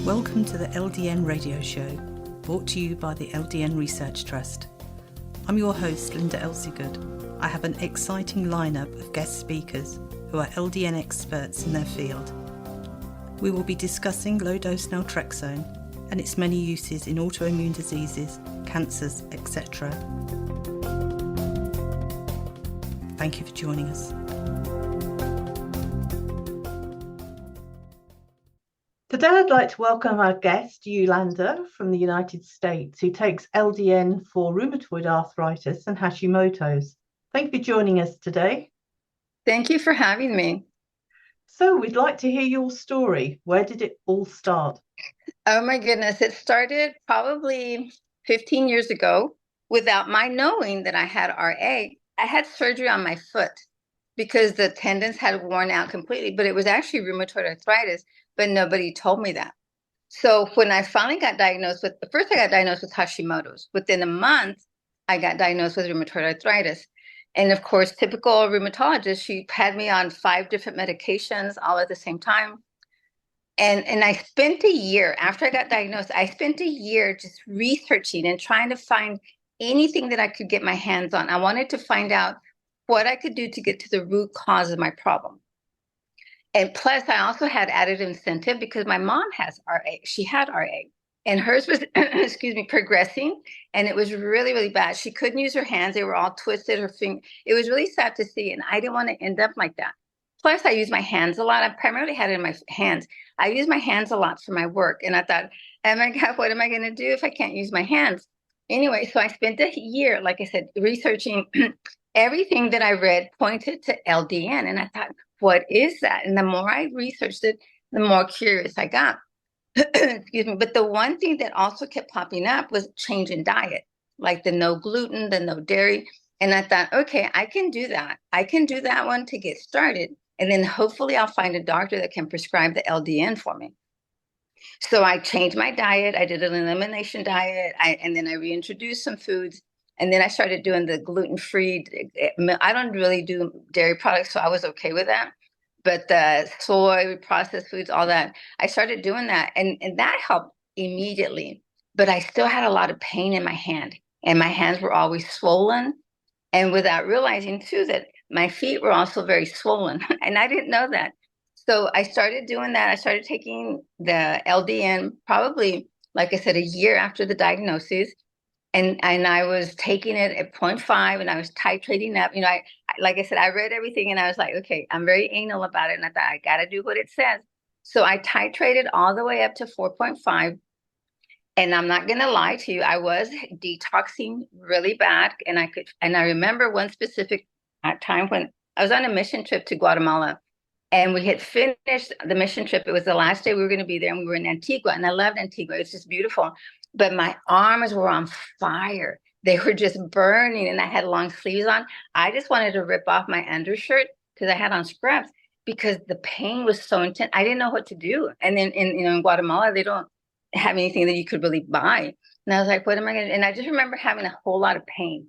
Welcome to the LDN radio show, brought to you by the LDN Research Trust. I'm your host, Linda Elsiegood. I have an exciting lineup of guest speakers who are LDN experts in their field. We will be discussing low-dose Naltrexone and its many uses in autoimmune diseases, cancers, etc. Thank you for joining us. Today I'd like to welcome our guest, Yolanda, from the United States, who takes LDN for rheumatoid arthritis and Hashimoto's. Thank you for joining us today. Thank you for having me. So we'd like to hear your story. Where did it all start? Oh my goodness, it started probably 15 years ago without my knowing that I had RA. I had surgery on my foot because the tendons had worn out completely, but it was actually rheumatoid arthritis, but nobody told me that. So when I finally got diagnosed with, first I got diagnosed with Hashimoto's. Within a month, I got diagnosed with rheumatoid arthritis. And of course, typical rheumatologist, she had me on 5 different medications all at the same time. And I spent a year, after I got diagnosed, I spent a year just researching and trying to find anything that I could get my hands on. I wanted to find out what I could do to get to the root cause of my problem. And plus, I also had added incentive because my mom has RA. She had RA. And hers was, progressing. And it was really, really bad. She couldn't use her hands. They were all twisted. Her finger. It was really sad to see. And I didn't want to end up like that. Plus, I use my hands a lot. I primarily had it in my hands. I use my hands a lot for my work. And I thought, oh my God, what am I going to do if I can't use my hands? Anyway, so I spent a year, like I said, researching. Everything that I read pointed to LDN. And I thought, what is that? And the more I researched it, the more curious I got. Excuse me. But the one thing that also kept popping up was change in diet, like the no gluten, the no dairy. And I thought, okay, I can do that. I can do that one to get started. And then hopefully I'll find a doctor that can prescribe the LDN for me. So I changed my diet. I did an elimination diet. And then I reintroduced some foods. And then I started doing the gluten-free. I don't really do dairy products, so I was okay with that. But the soy, processed foods, all that, I started doing that. And that helped immediately. But I still had a lot of pain in my hand. And my hands were always swollen. And without realizing, too, that my feet were also very swollen. And I didn't know that. So I started doing that. I started taking the LDN probably, like I said, a year after the diagnosis. And I was taking it at 0.5 and I was titrating up. You know, I like I said, I read everything and I was like, okay, I'm very anal about it. And I thought, I got to do what it says. So I titrated all the way up to 4.5. And I'm not going to lie to you, I was detoxing really bad. And I remember one specific time when I was on a mission trip to Guatemala. And we had finished the mission trip. It was the last day we were going to be there. And we were in Antigua. And I loved Antigua. It's just beautiful. But my arms were on fire. They were just burning. And I had long sleeves on. I just wanted to rip off my undershirt because I had on scrubs because the pain was so intense. I didn't know what to do. And then in Guatemala, they don't have anything that you could really buy. And I was like, what am I going to do? And I just remember having a whole lot of pain.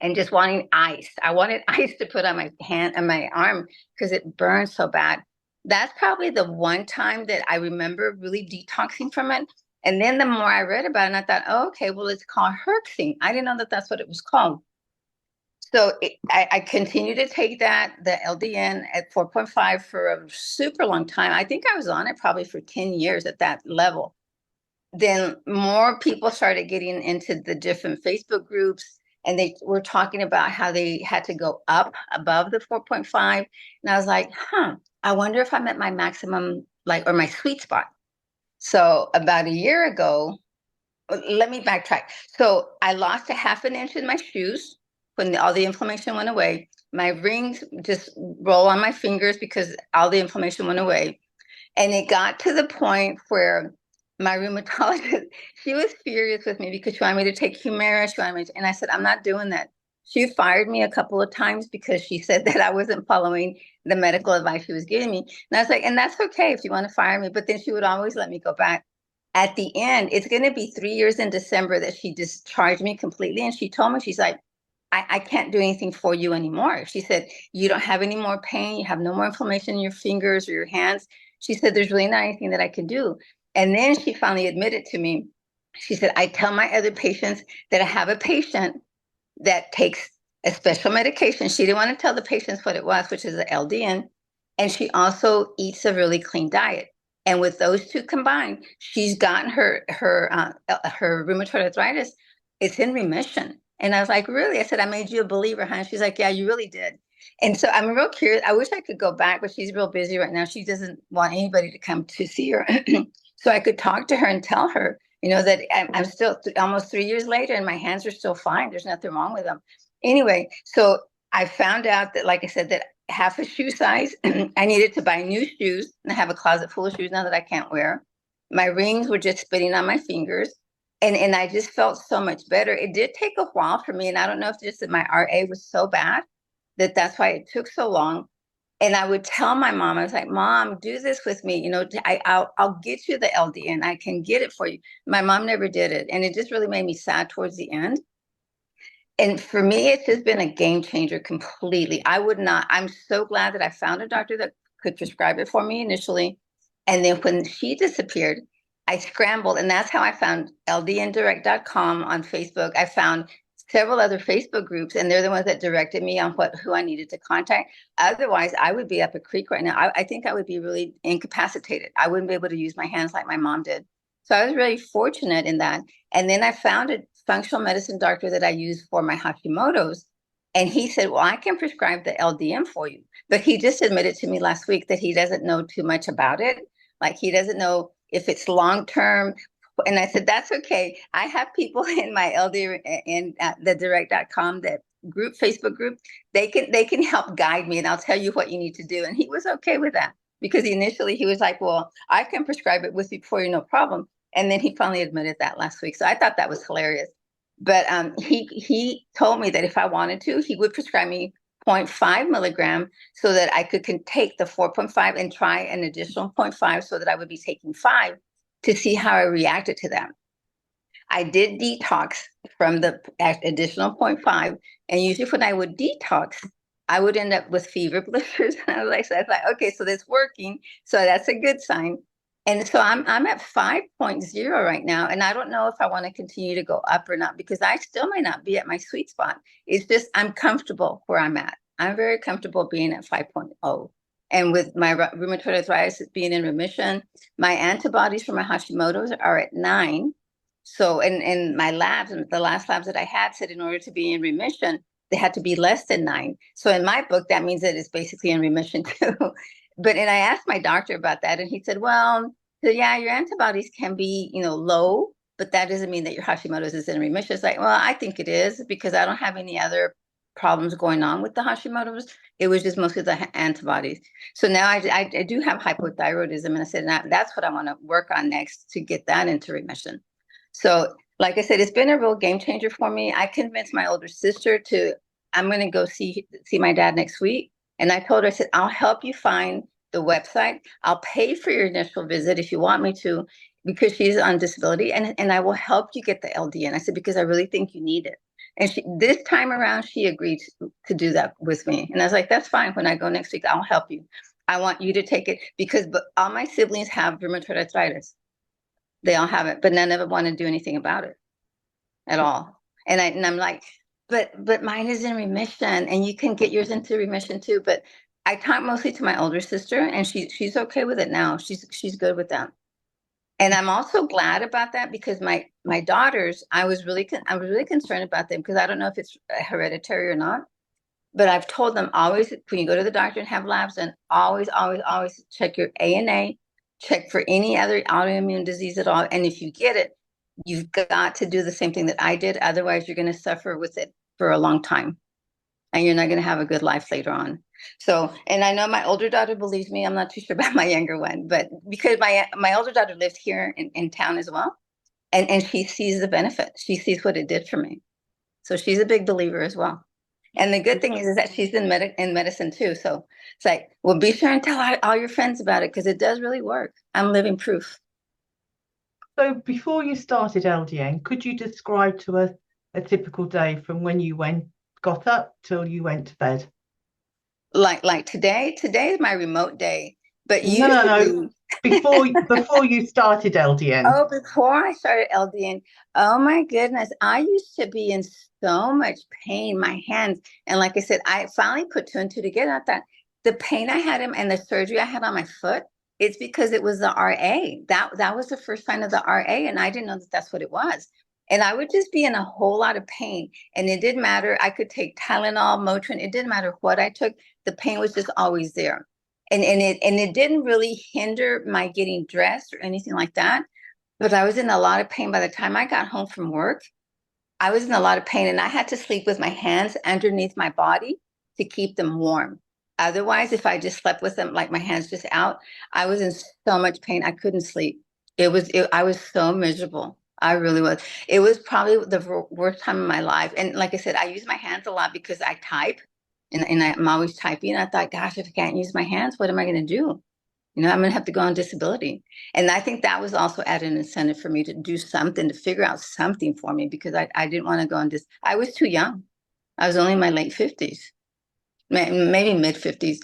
And just wanting ice. I wanted ice to put on my hand and my arm because it burned so bad. That's probably the one time that I remember really detoxing from it. And then the more I read about it, and I thought, oh, okay, well, it's called herxing. I didn't know that that's what it was called. So I continued to take the LDN at 4.5 for a super long time. I think I was on it probably for 10 years at that level. Then more people started getting into the different Facebook groups. And they were talking about how they had to go up above the 4.5. And I was like, I wonder if I'm at my maximum, or my sweet spot. So about a year ago, let me backtrack. So I lost a half an inch in my shoes when all the inflammation went away. My rings just roll on my fingers because all the inflammation went away. And it got to the point where my rheumatologist, she was furious with me because she wanted me to take Humira. And I said, I'm not doing that. She fired me a couple of times because she said that I wasn't following the medical advice she was giving me. And I was like, and that's okay if you want to fire me. But then she would always let me go back. At the end, it's going to be 3 years in December that she discharged me completely. And she told me, she's like, I can't do anything for you anymore. She said, you don't have any more pain. You have no more inflammation in your fingers or your hands. She said, there's really not anything that I can do. And then she finally admitted to me, she said, I tell my other patients that I have a patient that takes a special medication. She didn't want to tell the patients what it was, which is the LDN. And she also eats a really clean diet. And with those two combined, she's gotten her rheumatoid arthritis. It's in remission. And I was like, really? I said, I made you a believer, huh? She's like, yeah, you really did. And so I'm real curious. I wish I could go back, but she's real busy right now. She doesn't want anybody to come to see her. So I could talk to her and tell her, that I'm still almost 3 years later and my hands are still fine. There's nothing wrong with them. Anyway, so I found out that, like I said, that half a shoe size, I needed to buy new shoes. And I have a closet full of shoes now that I can't wear. My rings were just spitting on my fingers. And I just felt so much better. It did take a while for me. And I don't know if just that my RA was so bad that's why it took so long. And I would tell my mom, I was like, Mom, do this with me. I'll get you the LDN. I can get it for you. My mom never did it. And it just really made me sad towards the end. And for me, it's just been a game changer completely. I'm so glad that I found a doctor that could prescribe it for me initially. And then when she disappeared, I scrambled. And that's how I found ldndirect.com on Facebook. I found several other Facebook groups, and they're the ones that directed me on who I needed to contact. Otherwise, I would be up a creek right now. I think I would be really incapacitated. I wouldn't be able to use my hands like my mom did. So I was really fortunate in that. And then I found a functional medicine doctor that I use for my Hashimoto's. And he said, well, I can prescribe the LDN for you. But he just admitted to me last week that he doesn't know too much about it. Like he doesn't know if it's long-term. And I said, that's okay. I have people in my LD in the direct.com, that group, Facebook group, they can help guide me and I'll tell you what you need to do. And he was okay with that because initially he was like, well, I can prescribe it with you for you, no problem. And then he finally admitted that last week. So I thought that was hilarious. But he told me that if I wanted to, he would prescribe me 0.5 milligram so that I could take the 4.5 and try an additional 0.5 so that I would be taking 5 to see how I reacted to that. I did detox from the additional 0.5. And usually when I would detox, I would end up with fever blisters. And I was like, okay, so that's working. So that's a good sign. And so I'm at 5.0 right now. And I don't know if I want to continue to go up or not, because I still may not be at my sweet spot. It's just I'm comfortable where I'm at. I'm very comfortable being at 5.0. And with my rheumatoid arthritis being in remission, my antibodies for my Hashimoto's are at 9. So in my labs, and the last labs that I had said in order to be in remission, they had to be less than 9. So in my book, that means that it's basically in remission too. And I asked my doctor about that, and he said, well, so yeah, your antibodies can be, low, but that doesn't mean that your Hashimoto's is in remission. It's like, well, I think it is because I don't have any other problems going on with the Hashimoto's. It was just mostly the antibodies. So now I do have hypothyroidism, and I said, that's what I want to work on next to get that into remission. So like I said, it's been a real game changer for me. I convinced my older sister I'm going to go see my dad next week. And I told her, I said, I'll help you find the website. I'll pay for your initial visit if you want me to, because she's on disability, and I will help you get the LDN. I said, because I really think you need it. And this time around, she agreed to do that with me. And I was like, that's fine. When I go next week, I'll help you. I want you to take it because all my siblings have rheumatoid arthritis. They all have it, but none of them want to do anything about it at all. And I'm like, but mine is in remission, and you can get yours into remission too. But I talk mostly to my older sister, and she's okay with it now. She's good with that. And I'm also glad about that because my daughters, I was really concerned about them because I don't know if it's hereditary or not. But I've told them always, when you go to the doctor and have labs, and always check your ANA, check for any other autoimmune disease at all. And if you get it, you've got to do the same thing that I did. Otherwise, you're going to suffer with it for a long time. And you're not going to have a good life later on. So, and I know my older daughter believes me. I'm not too sure about my younger one, but because my older daughter lives here in town as well. And she sees the benefit. She sees what it did for me. So she's a big believer as well. And the good thing is that she's in medicine too. So it's like, well, be sure and tell all your friends about it because it does really work. I'm living proof. So before you started LDN, could you describe to us a typical day from when you got up till you went to bed? Like today is my remote day, but No. before you started LDN? Oh, before I started LDN, oh my goodness, I used to be in so much pain, my hands. And like I said, I finally put two and two together. I thought the pain I had and the surgery I had on my foot, it's because it was the RA. That was the first sign of the RA, and I didn't know that that's what it was. And I would just be in a whole lot of pain. And it didn't matter. I could take Tylenol, Motrin. It didn't matter what I took. The pain was just always there. And it didn't really hinder my getting dressed or anything like that. But I was in a lot of pain by the time I got home from work. I was in a lot of pain, and I had to sleep with my hands underneath my body to keep them warm. Otherwise, if I just slept with them, like my hands just out, I was in so much pain. I couldn't sleep. I was so miserable. I really was. It was probably the worst time of my life. And like I said, I use my hands a lot because I type, and I'm always typing. And I thought, gosh, if I can't use my hands, what am I going to do? I'm going to have to go on disability. And I think that was also added an incentive for me to do something, to figure out something for me, because I didn't want to go on this. I was too young. I was only in my late 50s, maybe mid 50s.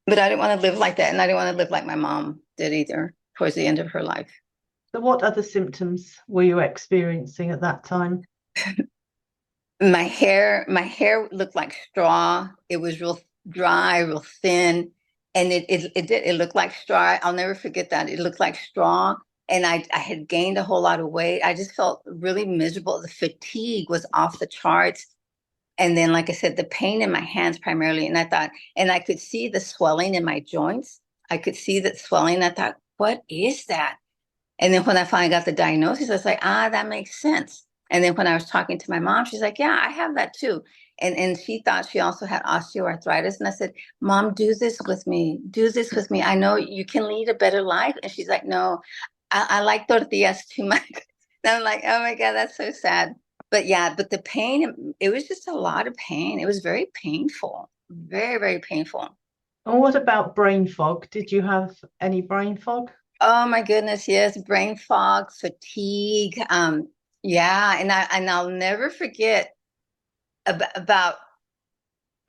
But I didn't want to live like that. And I didn't want to live like my mom did either towards the end of her life. So what other symptoms were you experiencing at that time? My hair looked like straw. It was real dry, real thin. And it looked like straw. I'll never forget that. It looked like straw. And I had gained a whole lot of weight. I just felt really miserable. The fatigue was off the charts. And then, like I said, the pain in my hands primarily. And I thought, and I could see the swelling in my joints. I could see that swelling. I thought, what is that? And then when I finally got the diagnosis, I was like, that makes sense. And then when I was talking to my mom, she's like, yeah, I have that too. And she thought she also had osteoarthritis. And I said, Mom, do this with me. Do this with me. I know you can lead a better life. And she's like, no, I like tortillas too much. And I'm like, oh my God, that's so sad. But yeah, but the pain, it was just a lot of pain. It was very painful, very, very painful. And what about brain fog? Did you have any brain fog? Oh my goodness, yes, brain fog, fatigue. Yeah, and I'll never forget about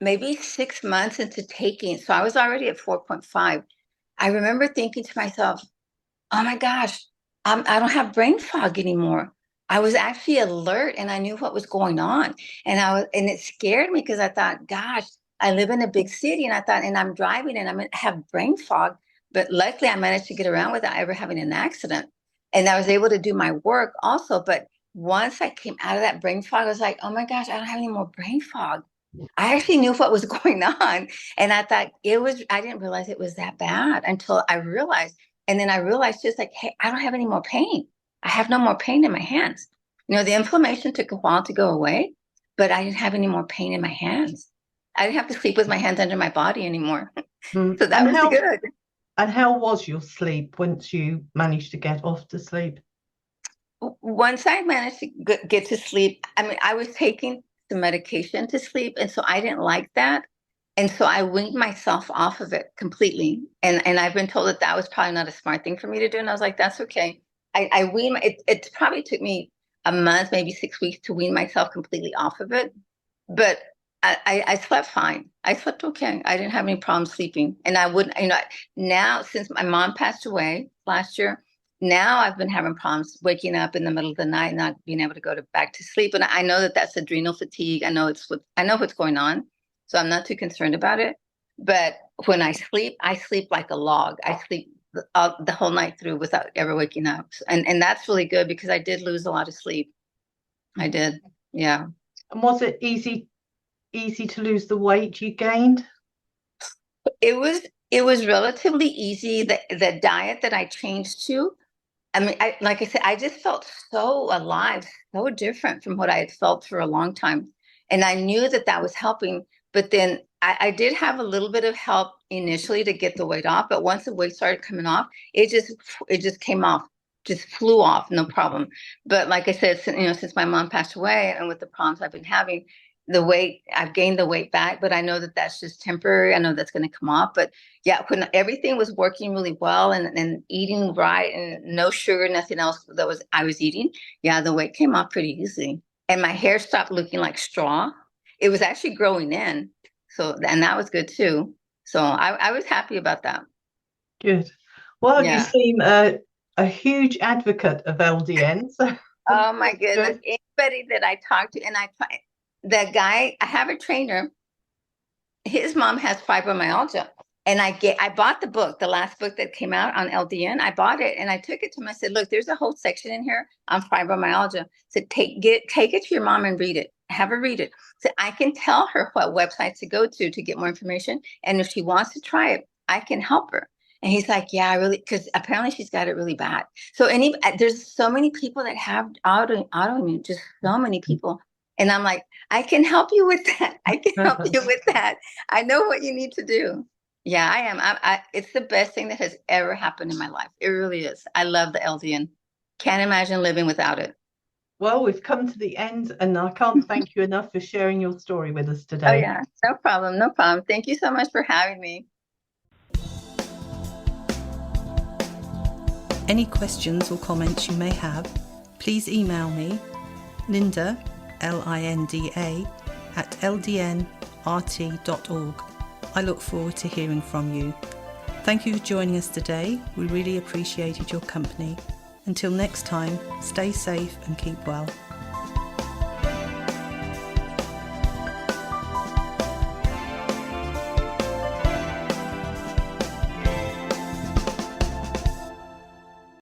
maybe 6 months into taking. So I was already at 4.5. I remember thinking to myself, oh my gosh, I don't have brain fog anymore. I was actually alert and I knew what was going on. And it scared me because I thought, gosh, I live in a big city, and I thought, and I'm driving and I'm going to have brain fog. But luckily I managed to get around without ever having an accident. And I was able to do my work also. But once I came out of that brain fog, I was like, oh my gosh, I don't have any more brain fog. I actually knew what was going on. And I thought I didn't realize it was that bad until I realized. And then I realized just like, hey, I don't have any more pain. I have no more pain in my hands. The inflammation took a while to go away, but I didn't have any more pain in my hands. I didn't have to sleep with my hands under my body anymore. So that was good. And how was your sleep once you managed to get off to sleep? Once I managed to get to sleep, I mean, I was taking some medication to sleep, and so I didn't like that. And so I weaned myself off of it completely. And I've been told that that was probably not a smart thing for me to do. And I was like, that's okay. I weaned it probably took me a month, maybe 6 weeks to wean myself completely off of it. But I slept fine. I slept okay. I didn't have any problems sleeping. And I wouldn't, now since my mom passed away last year, now I've been having problems waking up in the middle of the night, not being able to go back to sleep. And I know that that's adrenal fatigue. I know what's going on. So I'm not too concerned about it. But when I sleep like a log. I sleep the whole night through without ever waking up. And that's really good because I did lose a lot of sleep. I did. Yeah. And was it easy to lose the weight you gained? It was relatively easy. The diet that I changed to, I mean, like I said, I just felt so alive, so different from what I had felt for a long time. And I knew that was helping. But then I did have a little bit of help initially to get the weight off. But once the weight started coming off, it just came off, just flew off, no problem. But like I said, since my mom passed away and with the problems I've been having, I've gained the weight back, but I know that that's just temporary. I know that's going to come off. But yeah, when everything was working really well and eating right and no sugar, nothing else I was eating, yeah, the weight came off pretty easily. And my hair stopped looking like straw. It was actually growing in. And that was good too. So I was happy about that. Good. Well, you Yeah. seem a huge advocate of LDN. So Oh my goodness. good. Anybody that I talk to, and I try, the guy, I have a trainer, his mom has fibromyalgia. And I bought the book, the last book that came out on LDN. I bought it and I took it to him. I said, look, there's a whole section in here on fibromyalgia. I said, take it to your mom and read it. Have her read it. So I can tell her what websites to go to get more information. And if she wants to try it, I can help her. And he's like, yeah, I really, because apparently she's got it really bad. So there's so many people that have autoimmune, just so many people. And I'm like, I can help you with that. I can help you with that. I know what you need to do. Yeah, I am. It's the best thing that has ever happened in my life. It really is. I love the LDN. Can't imagine living without it. Well, we've come to the end, and I can't thank you enough for sharing your story with us Oh, today. yeah. No problem. No problem. Thank you so much for having me. Any questions or comments you may have, please email me, Linda, Linda, at ldnrt.org. I look forward to hearing from you. Thank you for joining us today. We really appreciated your company. Until next time, stay safe and keep well.